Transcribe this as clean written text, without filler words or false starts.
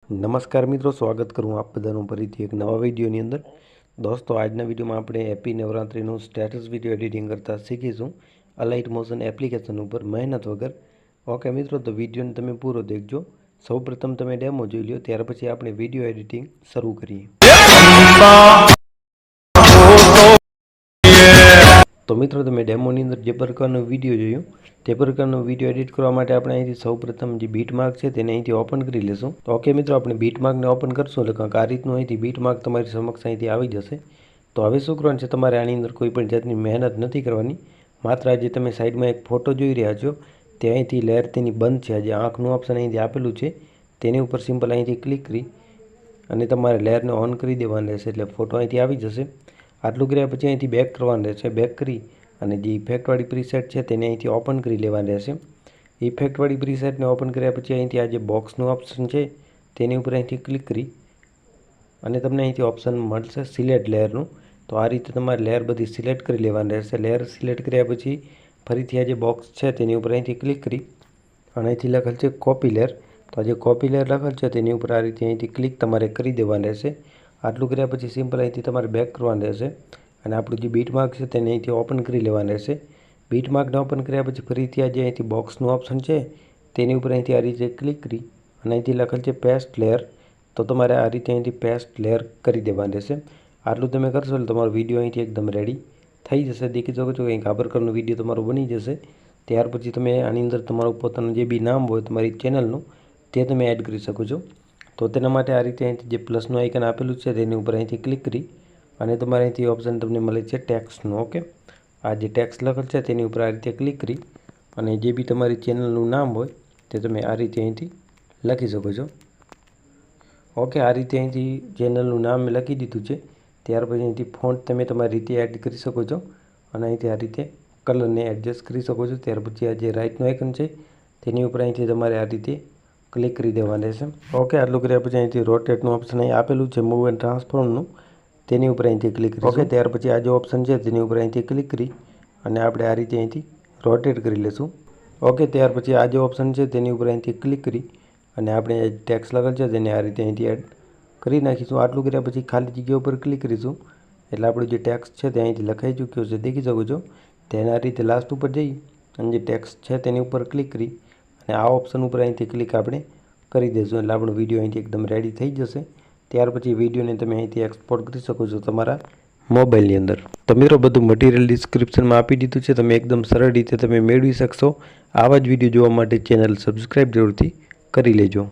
નમસ્કાર મિત્રો, સ્વાગત કરું આપ બધાનું ફરીથી એક નવા વિડીયોની અંદર। દોસ્તો, આજના વિડીયોમાં આપણે હેપી નવરાત્રિનું સ્ટેટસ વિડીયો એડિટિંગ કરતા શીખીશું અલાઇટ મોશન એપ્લિકેશન ઉપર મહેનત વગર। ઓકે મિત્રો, તો વિડીયોને તમે પૂરો દેખજો। સૌપ્રથમ તમે ડેમો જોઈ લો, ત્યાર પછી આપણે વિડીયો એડિટિંગ શરૂ કરીએ। તો મિત્રો, તમે ડેમોની અંદર જે પ્રકારનો વિડીયો જોયો તે પ્રકારનો વિડીયો એડિટ કરવા માટે આપણે અહીંથી સૌપ્રથમ જે બીટમાર્ક છે તેને અહીંથી ઓપન કરી લેશું। તો ઓકે મિત્રો, આપણે બીટમાર્કને ઓપન કરશું એટલે કંઈક આ રીતનું અહીંથી બીટમાર્ક તમારી સમક્ષ અહીંથી આવી જશે। તો હવે શું કરવાનું છે, તમારે આની અંદર કોઈ પણ જાતની મહેનત નથી કરવાની। માત્ર આજે તમે સાઈડમાં એક ફોટો જોઈ રહ્યા છો તે અહીંથી લેયર તેની બંધ છે, આજે આંખનું ઓપ્શન અહીંથી આપેલું છે તેની ઉપર સિમ્પલ અહીંથી ક્લિક કરી અને તમારે લેયરને ઓન કરી દેવાનું રહેશે એટલે ફોટો અહીંથી આવી જશે। આટલું કર્યા પછી અહીંથી બેક કરવાનું રહેશે। બેક કરી અને જે ઇફેક્ટવાળી પ્રીસેટ છે તેને અહીંથી ઓપન કરી લેવાની રહેશે। ઇફેક્ટવાળી પ્રીસેટને ઓપન કર્યા પછી અહીંથી આ જે બોક્સનું ઓપ્શન છે તેની ઉપર અહીંથી ક્લિક કરી અને તમને અહીંથી ઓપ્શન મળશે સિલેક્ટ લેયરનું। તો આ રીતે તમારે લેયર બધી સિલેક્ટ કરી લેવાની રહેશે। લેયર સિલેક્ટ કર્યા પછી ફરીથી આ જે બોક્સ છે તેની ઉપર અહીંથી ક્લિક કરી અને અહીંથી લખેલ છે કોપી લેયર। તો આ જે કોપી લેયર લખેલ છે તેની ઉપર આ રીતે અહીંથી ક્લિક તમારે કરી દેવાની રહેશે। આટલું કર્યા પછી સિમ્પલ અહીંથી તમારે બેક કરવાનું રહેશે અને આપણું જે બીટમાર્ક છે તેને અહીંથી ઓપન કરી લેવાનું રહેશે। બીટમાર્કને ઓપન કર્યા પછી ફરીથી આ જે અહીંથી બોક્સનું ઓપ્શન છે તેની ઉપર અહીંથી આ રીતે ક્લિક કરી અને અહીંથી લખેલ છે પેસ્ટ લેયર। તો તમારે આ રીતે અહીંથી પેસ્ટ લેયર કરી દેવાનું રહેશે। આટલું તમે કરશો એટલે તમારો વિડીયો અહીંથી એકદમ રેડી થઈ જશે। દેખી શકો છો કંઈક આ પ્રકારનો વિડીયો તમારો બની જશે। ત્યાર પછી તમે આની અંદર તમારું પોતાનું જે બી નામ હોય તમારી ચેનલનું તે તમે એડ કરી શકો છો। તો તેના માટે આ રીતે અહીંથી જે પ્લસનું આઇકન આપેલું છે તેની ઉપર અહીંથી ક્લિક કરી અને તમારે અહીંથી ઓપ્શન તમને મળે છે ટેક્સ્ટનું। ઓકે, આ જે ટેક્સ્ટ લખેલ છે તેની ઉપર આ રીતે ક્લિક કરી અને જે બી તમારી ચેનલનું નામ હોય તે તમે આ રીતે અહીંથી લખી શકો છો। ઓકે, આ રીતે અહીંથી ચેનલનું નામ લખી દીધું છે। ત્યાર પછી અહીંથી ફોન્ટ તમે તમારી રીતે એડ કરી શકો છો અને અહીંથી આ રીતે કલરને એડજસ્ટ કરી શકો છો। ત્યાર પછી આ જે રાઇટનું આઇકન છે તેની ઉપર અહીંથી તમારે આ રીતે ક્લિક કરી દેવાનું રહેશે। ઓકે, આટલું કર્યા પછી અહીંથી રોટેટનું ઓપ્શન અહીં આપેલું છે મૂવ એન્ડ ટ્રાન્સફોર્મનું તેની ઉપર અહીંથી ક્લિક કરી। ઓકે, ત્યાર પછી આ જે ઓપ્શન છે તેની ઉપર અહીંથી ક્લિક કરી અને આપણે આ રીતે અહીંથી રોટેટ કરી લઈશું। ઓકે, ત્યાર પછી આ જે ઓપ્શન છે તેની ઉપર અહીંથી ક્લિક કરી અને આપણે ટેક્સ્ટ લખેલ છે તેને આ રીતે અહીંથી એડ કરી નાખીશું। આટલું કર્યા પછી ખાલી જગ્યા ઉપર ક્લિક કરીશું એટલે આપણું જે ટેક્સ્ટ છે તે અહીંથી લખાઈ ચૂક્યો છે, દેખી શકો છો। તેને આ રીતે લાસ્ટ ઉપર જઈ અને જે ટેક્સ્ટ છે તેની ઉપર ક્લિક કરી અને આ ઓપ્શન ઉપર અહીંથી ક્લિક આપણે કરી દઈશું એટલે આપણો વિડીયો અહીંથી એકદમ રેડી થઈ જશે। ત્યાર પછી વિડીયોને તમે અહીંથી એક્સપોર્ટ કરી શકો છો તમારા મોબાઈલની અંદર। તો મિત્રો, બધું મટીરિયલ ડિસ્ક્રિપ્શનમાં આપી દીધું છે, તમે એકદમ સરળ રીતે તમે મેળવી શકશો। આવા જ વિડીયો જોવા માટે ચેનલ સબસ્ક્રાઈબ જરૂરથી કરી લેજો।